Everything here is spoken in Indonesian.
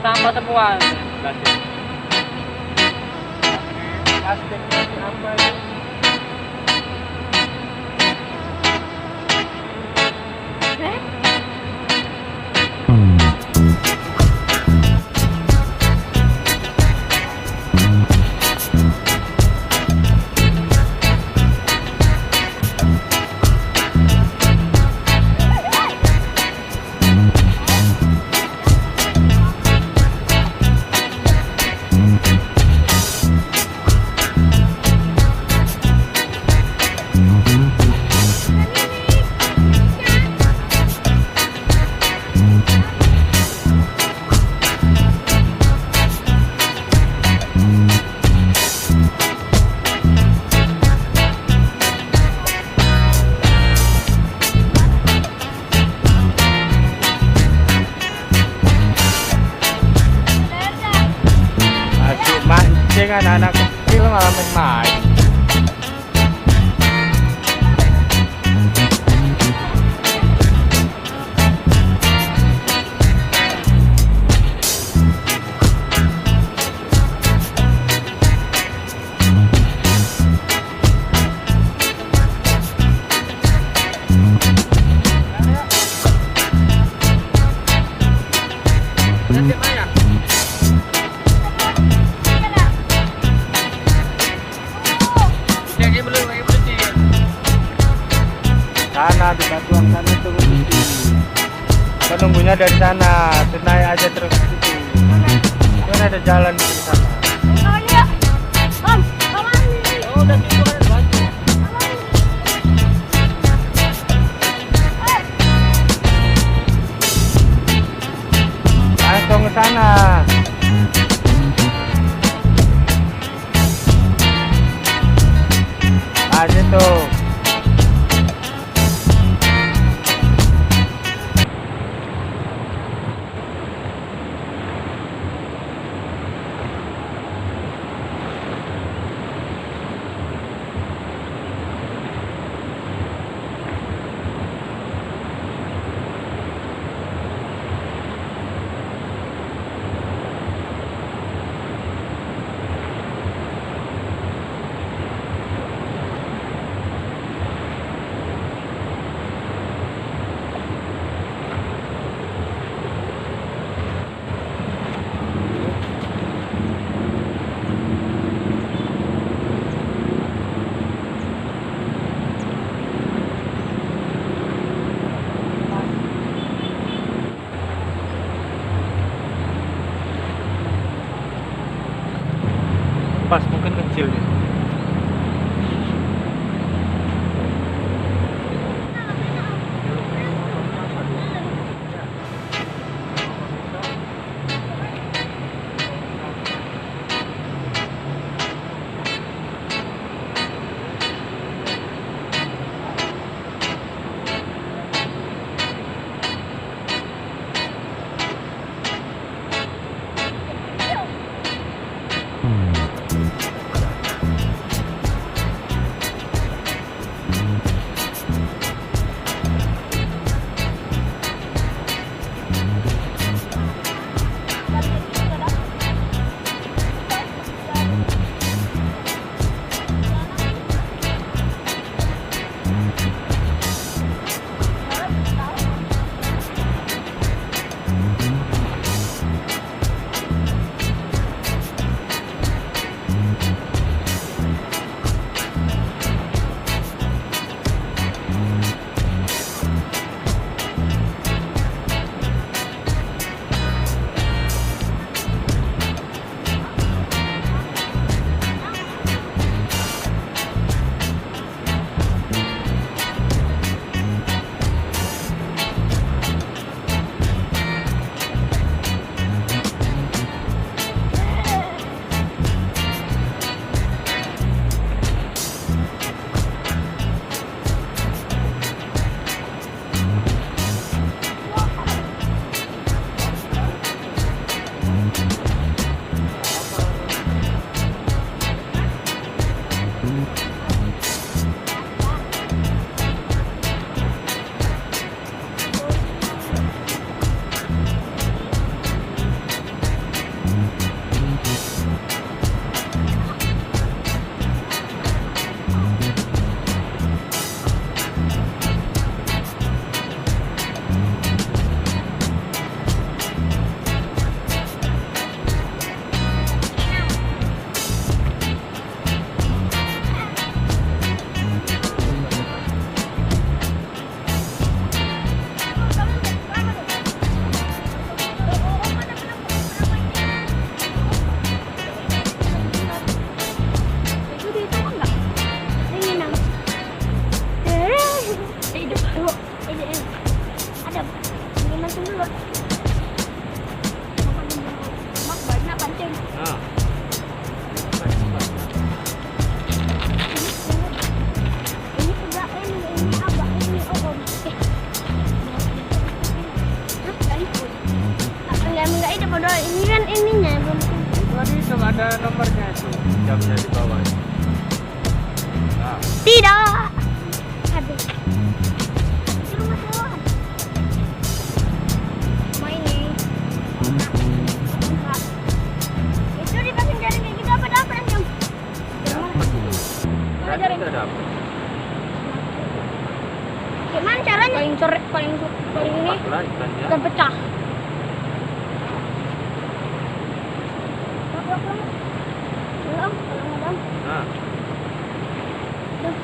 sampah temuan. Plastik apa itu? Mancing anak-anak kecil malah main-main. Sana di batuan sana itu penunggunya dari sana, naik aja terus itu. Kan ada jalan di sana. Oh, udah situ kan ada batu. Langsung ke sana. Ah, situ. Pas mungkin kecil deh. jamnya di bawah. Nah, Tidak. Aduh. Itu rumah sewa. Main nih. Enggak. Itu dipasang jaring kayak gitu apa dapat jam? kan Jaring. kita dapat. Gimana caranya? Paling ini Lah ikannya. ikan pecah. Belum, kalau madam. Nah, Udah.